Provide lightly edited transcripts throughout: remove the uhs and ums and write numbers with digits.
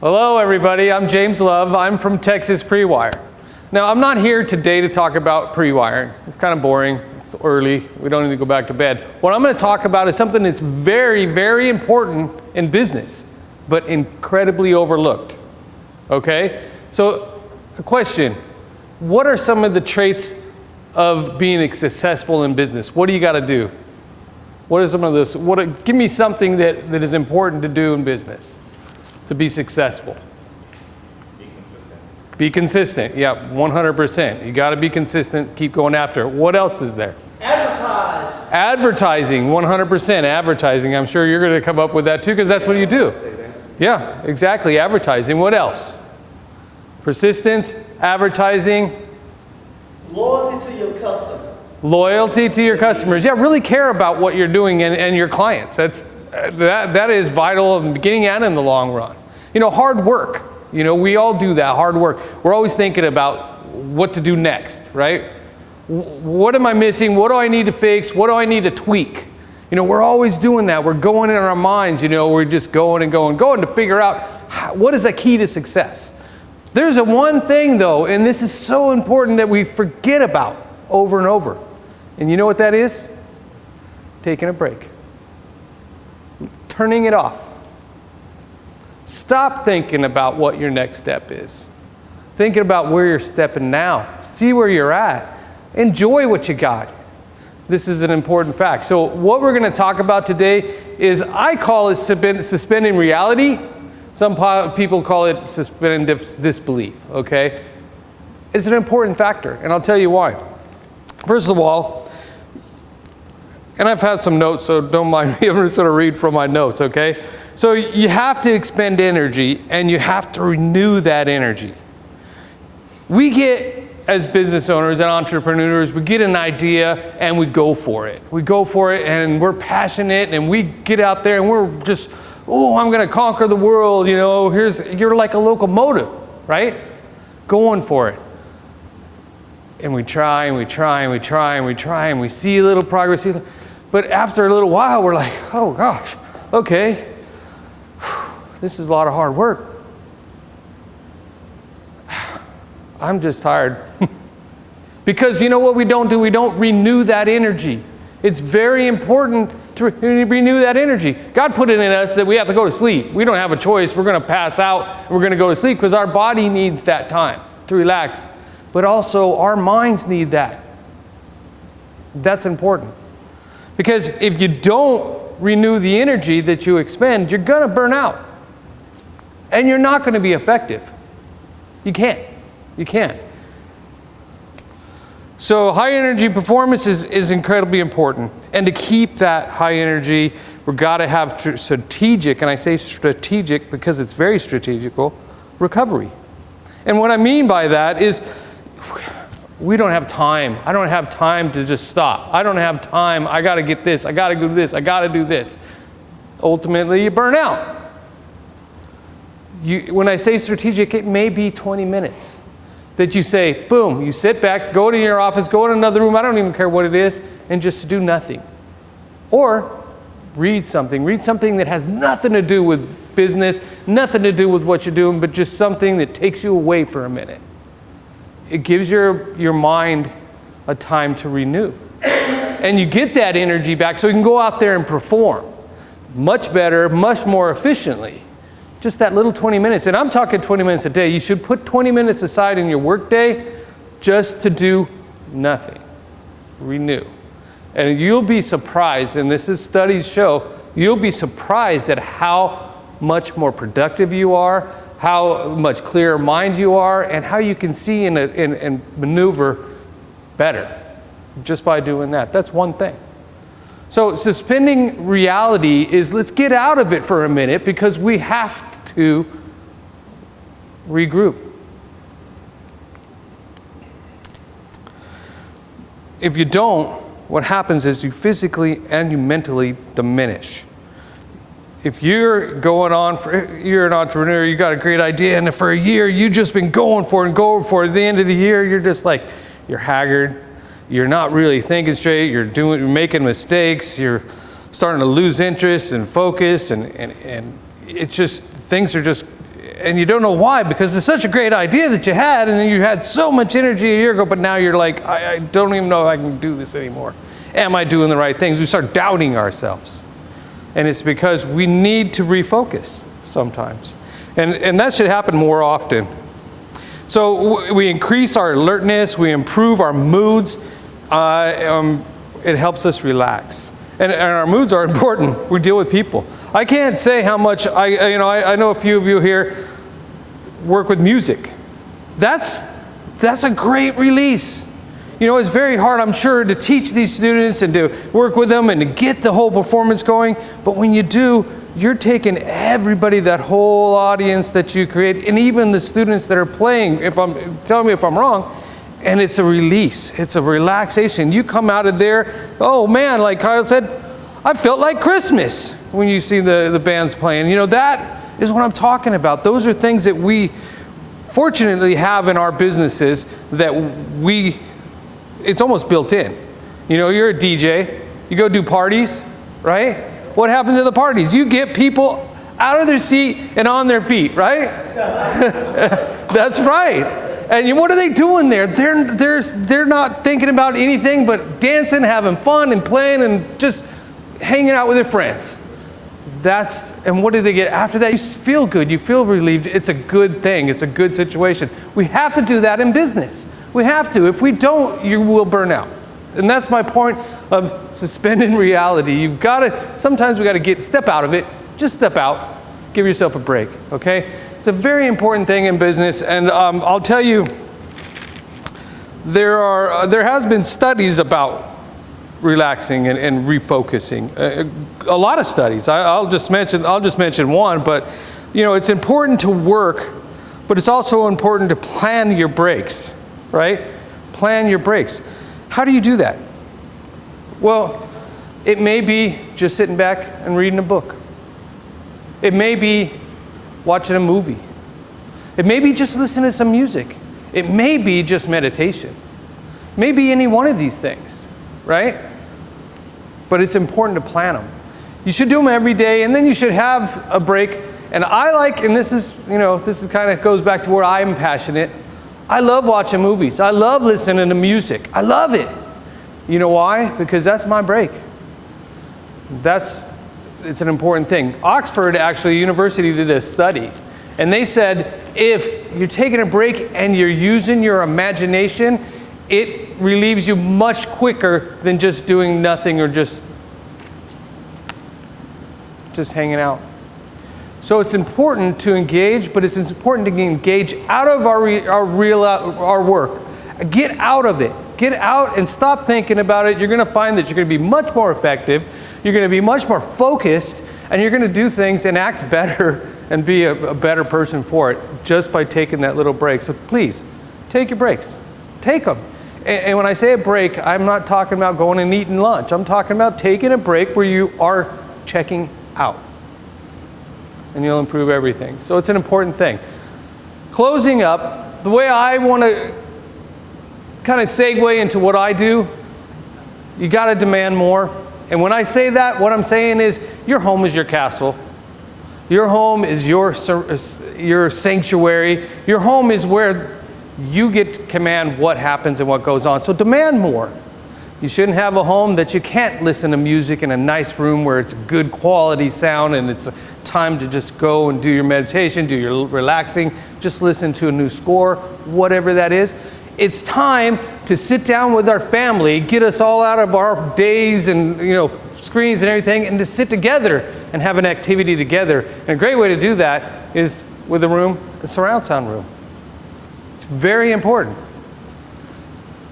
Hello everybody, I'm James Love. I'm from Texas Pre-Wire. Now I'm not here today to talk about pre-wiring. It's kind of boring, it's early, we don't need to go back to bed. What I'm going to talk about is something that's very, very important in business, but incredibly overlooked. Okay? So, a question, what are some of the traits of being successful in business? What do you got to do? What are some of those? Give me something that is important to do in business to be successful. Be consistent. Be consistent, yeah, 100%. You got to be consistent, keep going after it. What else is there? Advertise. Advertising, 100% advertising. I'm sure you're going to come up with that too, because that's what you do. Yeah, exactly, advertising. What else? Persistence, advertising. Loyalty to your customer. Loyalty to your customers. Yeah, really care about what you're doing and your clients. That is vital in the beginning and in the long run. You know, hard work. You know, we all do that, hard work. We're always thinking about what to do next, right? What am I missing? What do I need to fix? What do I need to tweak? You know, we're always doing that. We're going in our minds, you know, we're just going to figure out what is the key to success. There's one thing though, and this is so important that we forget about over and over. And you know what that is? Taking a break. Turning it off. Stop thinking about what your next step is. Thinking about where you're stepping now. See where you're at. Enjoy what you got. This is an important fact. So what we're going to talk about today is, I call it suspending reality. Some people call it suspending disbelief, okay? It's an important factor, and I'll tell you why. First of all, and I've had some notes, so don't mind me, I'm just going to read from my notes, okay? So you have to expend energy, and you have to renew that energy. We get, as business owners and entrepreneurs, we get an idea and we go for it. We go for it and we're passionate and we get out there and we're just, oh, I'm going to conquer the world, you know, you're like a locomotive, right? Going for it. And we try and we try and we try and we try and we see a little progress. But after a little while, we're like, oh gosh, okay, this is a lot of hard work. I'm just tired. Because you know what we don't do? We don't renew that energy. It's very important to renew that energy. God put it in us that we have to go to sleep. We don't have a choice. We're going to pass out and we're going to go to sleep because our body needs that time to relax. But also our minds need that. That's important. Because if you don't renew the energy that you expend, you're going to burn out. And you're not going to be effective. You can't. You can't. So high energy performance is incredibly important. And to keep that high energy, we've got to have strategic, and I say strategic because it's very strategical, recovery. And what I mean by that is we don't have time. I don't have time to just stop. I don't have time. I got to get this. I got to do this. I got to do this. Ultimately, you burn out. When I say strategic, it may be 20 minutes. That you say, boom, you sit back, go to your office, go in another room, I don't even care what it is, and just do nothing. Or read something that has nothing to do with business, nothing to do with what you're doing, but just something that takes you away for a minute. It gives your mind a time to renew. And you get that energy back so you can go out there and perform much better, much more efficiently. Just that little 20 minutes, and I'm talking 20 minutes a day. You should put 20 minutes aside in your workday just to do nothing. Renew. And you'll be surprised, and this is studies show, you'll be surprised at how much more productive you are, how much clearer mind you are, and how you can see and maneuver better just by doing that. That's one thing. So suspending reality is, let's get out of it for a minute because we have to regroup. If you don't, what happens is you physically and you mentally diminish. If you're going on, you're an entrepreneur, you got a great idea, and for a year you've just been going for it and going for it. At the end of the year, you're just like, you're haggard. You're not really thinking straight, you're making mistakes, you're starting to lose interest and focus, and it's just, things are just and you don't know why, because it's such a great idea that you had, and you had so much energy a year ago, but now you're like, I don't even know if I can do this anymore. Am I doing the right things? We start doubting ourselves. And it's because we need to refocus sometimes. And that should happen more often. So we increase our alertness, we improve our moods, it helps us relax. And our moods are important. We deal with people. I can't say how much, I know a few of you here work with music. That's a great release. You know, it's very hard, I'm sure, to teach these students and to work with them and to get the whole performance going. But when you do, you're taking everybody, that whole audience that you create, and even the students that are playing, tell me if I'm wrong, and it's a release. It's a relaxation. You come out of there, oh man, like Kyle said, I felt like Christmas when you see the bands playing. You know, that is what I'm talking about. Those are things that we fortunately have in our businesses that it's almost built in. You know, you're a DJ, you go do parties, right? What happens at the parties? You get people out of their seat and on their feet, right? That's right. And what are they doing there? They're not thinking about anything but dancing, having fun, and playing, and just hanging out with their friends. And what do they get after that? You feel good. You feel relieved. It's a good thing. It's a good situation. We have to do that in business. We have to. If we don't, you will burn out. And that's my point of suspending reality. Sometimes we got to step out of it. Just step out. Give yourself a break, okay? It's a very important thing in business. And I'll tell you, there has been studies about relaxing and refocusing. A lot of studies. I'll just mention one, but you know, it's important to work, but it's also important to plan your breaks, right? Plan your breaks. How do you do that? Well, it may be just sitting back and reading a book. It may be watching a movie. It may be just listening to some music. It may be just meditation. Maybe any one of these things, right? But it's important to plan them. You should do them every day, and then you should have a break. And this is kind of goes back to where I'm passionate. I love watching movies. I love listening to music. I love it. You know why? Because that's my break. It's an important thing. Oxford, actually, university did a study, and they said if you're taking a break and you're using your imagination, it relieves you much quicker than just doing nothing or just hanging out. So it's important to engage, but it's important to engage out of our work. Get out of it. Get out and stop thinking about it. You're going to find that you're going to be much more effective. You're going to be much more focused, and you're going to do things and act better and be a better person for it just by taking that little break. So please, take your breaks. Take them. And when I say a break, I'm not talking about going and eating lunch. I'm talking about taking a break where you are checking out. And you'll improve everything. So it's an important thing. Closing up, the way I want to kind of segue into what I do, you got to demand more. And when I say that, what I'm saying is your home is your castle. Your home is your sanctuary. Your home is where you get to command what happens and what goes on. So demand more. You shouldn't have a home that you can't listen to music in a nice room where it's good quality sound and it's time to just go and do your meditation, do your relaxing, just listen to a new score, whatever that is. It's time to sit down with our family, get us all out of our days and screens and everything, and to sit together and have an activity together. And a great way to do that is with a surround sound room. It's very important.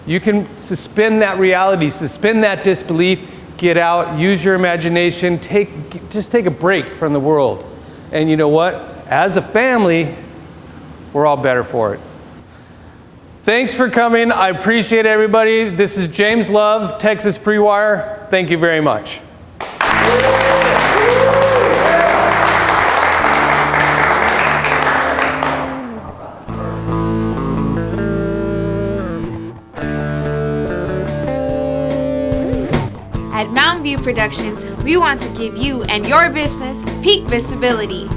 You can suspend that reality, suspend that disbelief, get out, use your imagination, just take a break from the world. And you know what? As a family, we're all better for it. Thanks for coming. I appreciate everybody. This is James Love, Texas Pre-Wire. Thank you very much. At Mountain View Productions, we want to give you and your business peak visibility.